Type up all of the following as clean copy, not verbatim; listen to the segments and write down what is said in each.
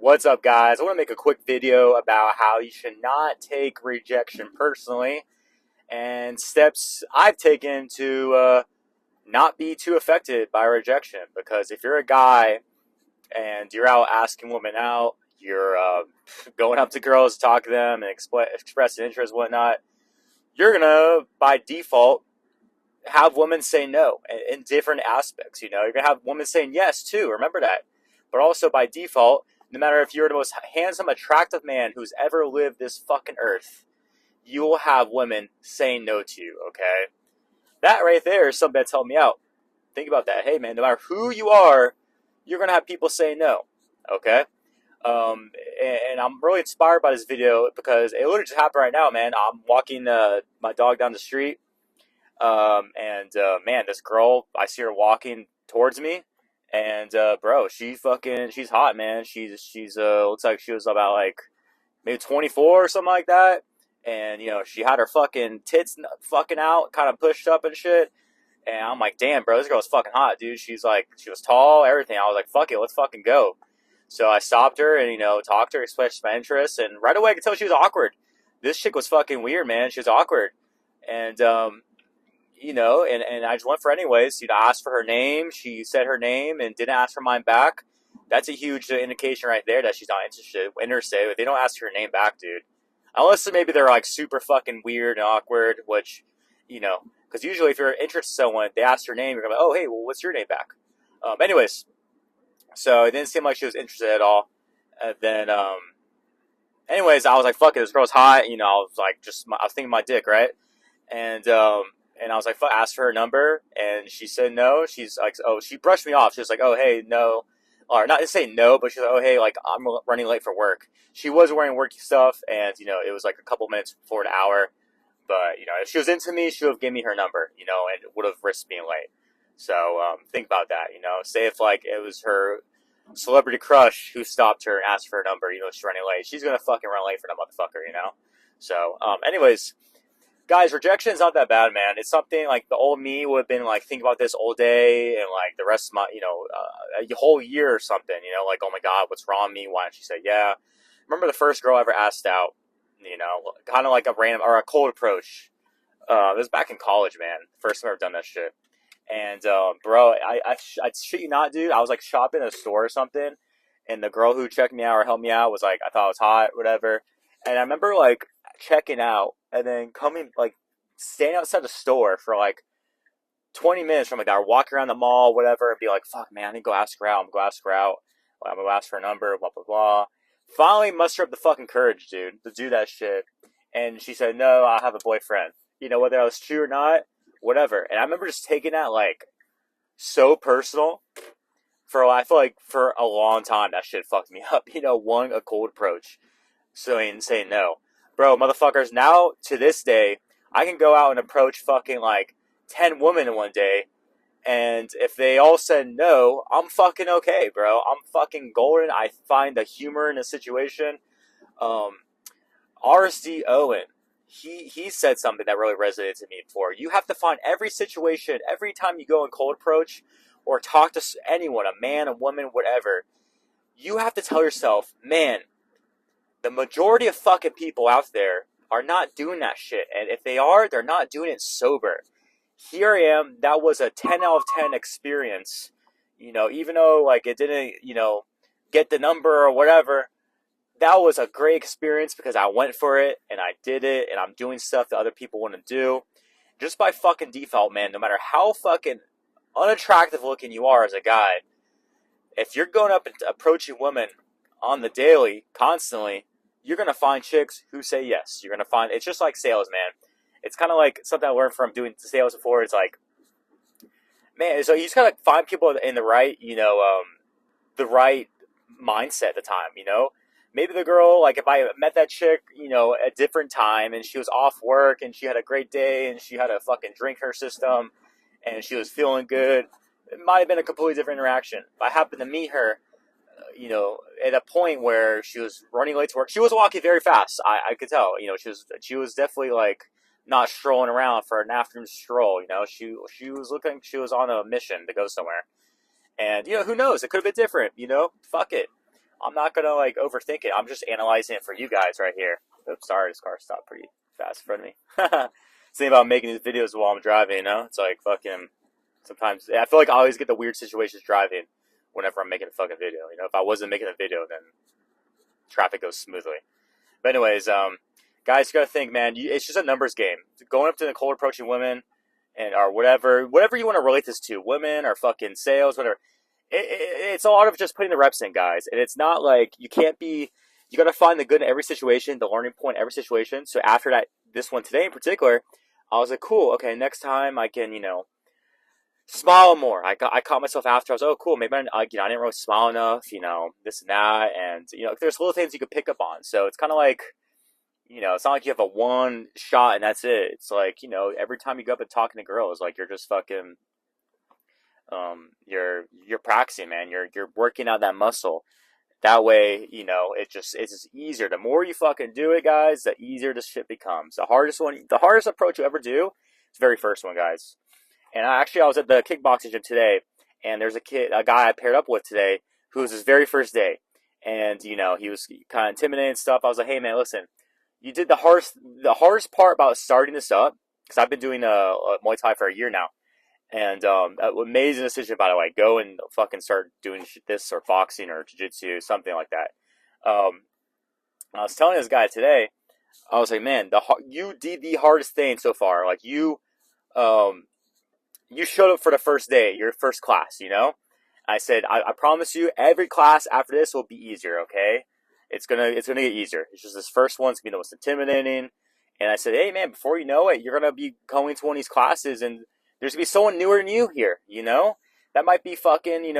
What's up, guys? I want to make a quick video about how you should not take rejection personally and steps I've taken to not be too affected by rejection. Because if you're a guy and you're out asking women out, you're going up to girls, talk to them, and express an interest, and whatnot, you're gonna by default have women say no in different aspects. You're gonna have women saying yes too. Remember that. But also by default, no matter if you're the most handsome, attractive man who's ever lived this fucking earth, you will have women saying no to you. Okay, that right there is something that's helped me out. Think about that. Hey man, no matter who you are, you're gonna have people saying no. Okay. And I'm really inspired by this video because it literally just happened right now, man. I'm walking my dog down the street. Man, this girl, I see her walking towards me, and bro, she's hot, man. She's looks like she was about like maybe 24 or something like that, and she had her fucking tits fucking out, kind of pushed up and shit. And I'm like, damn, bro, this girl's fucking hot, dude. She was tall, everything. I was like, fuck it, let's fucking go. So I stopped her and talked to her, expressed my interest, and right away I could tell she was awkward. This chick was fucking weird, man. She was awkward, and and I just went for it anyways. I asked for her name. She said her name and didn't ask for mine back. That's a huge indication right there that she's not interested. If they don't ask her name back, dude. Unless maybe they're like super fucking weird and awkward, which, because usually if you're interested in someone, they ask your name, you're gonna be like, oh, hey, well, what's your name back? Anyways, so it didn't seem like she was interested at all. And then, anyways, I was like, fuck it, this girl's hot. I was like, I was thinking my dick, right? And I was like, asked for her number, and she said no. She's like, oh, she brushed me off. She was like, oh, hey, no. Or not to say no, but she's like, oh, hey, like, I'm running late for work. She was wearing worky stuff, and, it was like a couple minutes before an hour. But, if she was into me, she would have given me her number, and would have risked being late. So, think about that, Say if, like, it was her celebrity crush who stopped her and asked for her number, she's running late. She's going to fucking run late for that motherfucker, So, anyways, guys, rejection is not that bad, man. It's something like the old me would have been like thinking about this all day and like the rest of my, a whole year or something, like, oh my God, what's wrong with me? Why didn't she say yeah? Remember the first girl I ever asked out, kind of like a random or a cold approach. It was back in college, man. First time I've ever done that shit. And, bro, I shit you not, dude. I was like shopping at a store or something. And the girl who checked me out or helped me out was like, I thought I was hot, whatever. And I remember like checking out and then staying outside the store for like 20 minutes from like that, or walking around the mall, whatever, and be like, fuck, man, I need to go ask her out. I'm going to go ask her out. I'm going to ask for a number, blah, blah, blah. Finally muster up the fucking courage, dude, to do that shit. And she said, no, I have a boyfriend. Whether that was true or not, whatever. And I remember just taking that like so personal I feel like for a long time that shit fucked me up. A cold approach. Saying no. Bro, motherfuckers, now to this day, I can go out and approach fucking like 10 women in one day, and if they all said no, I'm fucking okay, bro. I'm fucking golden. I find the humor in the situation. RSD Owen, he said something that really resonated to me before. You have to find every situation, every time you go in cold approach or talk to anyone, a man, a woman, whatever, you have to tell yourself, man, the majority of fucking people out there are not doing that shit. And if they are, they're not doing it sober. Here I am. That was a 10 out of 10 experience. Even though like it didn't, get the number or whatever, that was a great experience because I went for it and I did it and I'm doing stuff that other people want to do. Just by fucking default, man, no matter how fucking unattractive looking you are as a guy, if you're going up and approaching women on the daily, constantly, you're going to find chicks who say yes. You're going to find, it's just like sales, man. It's kind of like something I learned from doing sales before. It's like, man, so you just got to find people in the right, the right mindset at the time, Maybe the girl, like if I met that chick, at a different time and she was off work and she had a great day and she had a fucking drink in her system and she was feeling good, it might have been a completely different interaction. If I happened to meet her, at a point where she was running late to work. She was walking very fast. I could tell. She was definitely like not strolling around for an afternoon stroll. She was looking. She was on a mission to go somewhere. And who knows? It could have been different. Fuck it. I'm not gonna like overthink it. I'm just analyzing it for you guys right here. Oops, sorry, this car stopped pretty fast in front of me. It's about making these videos while I'm driving, you know? It's like fucking sometimes I feel like I always get the weird situations driving whenever I'm making a fucking video. You know, if I wasn't making a video, then traffic goes smoothly. But anyways, guys, you gotta think, man. It's just a numbers game. Going up to the cold approaching women, and or whatever you want to relate this to, women or fucking sales, whatever. It's a lot of just putting the reps in, guys. And it's not like you can't be. You gotta find the good in every situation, the learning point in every situation. So after that, this one today in particular, I was like, cool. Okay, next time I can, smile more. I caught myself after. I was, oh, cool. Maybe I didn't really smile enough. This and that, and there's little things you could pick up on. So it's kind of like, it's not like you have a one shot and that's it. It's like, every time you go up and talking to girls, like you're just fucking, you're practicing, man. You're working out that muscle. That way, it's just easier. The more you fucking do it, guys, the easier this shit becomes. The hardest approach you ever do is the very first one, guys. And I was at the kickboxing gym today, and there's a guy I paired up with today who was his very first day. And, he was kind of intimidating and stuff. I was like, hey, man, listen, you did the hardest part about starting this up, because I've been doing Muay Thai for a year now. And amazing decision about it, like go and fucking start doing this or boxing or jiu-jitsu, something like that. I was telling this guy today, I was like, man, you did the hardest thing so far. Like you showed up for the first day, your first class, I said, I promise you, every class after this will be easier, okay? It's gonna get easier. It's just this first one's gonna be the most intimidating. And I said, hey man, before you know it, you're gonna be going to one of these classes and there's gonna be someone newer than you here, That might be fucking,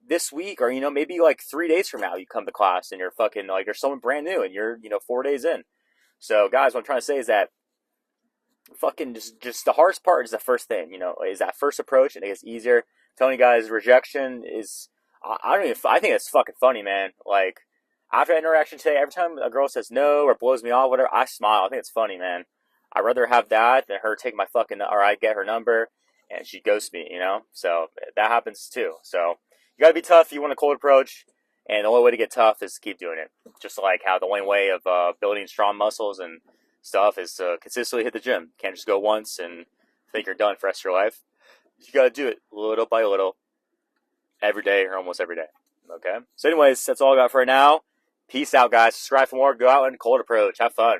this week or, maybe like 3 days from now you come to class and you're fucking like there's someone brand new and you're, 4 days in. So guys, what I'm trying to say is that fucking just the hardest part is the first thing, is that first approach, and it gets easier. I'm telling you guys, rejection is I think it's fucking funny, man. Like after that interaction today, every time a girl says no or blows me off, whatever, I smile. I think it's funny, man. I'd rather have that than her take my fucking, or I get her number and she ghosts me, So that happens too. So you gotta be tough if you want a cold approach, and the only way to get tough is to keep doing it. Just like how the only way of building strong muscles and stuff is to consistently hit the gym. You can't just go once and think you're done for the rest of your life. You gotta do it little by little, every day or almost every day. Okay? So anyways, that's all I got for right now. Peace out, guys. Subscribe for more. Go out and cold approach. Have fun.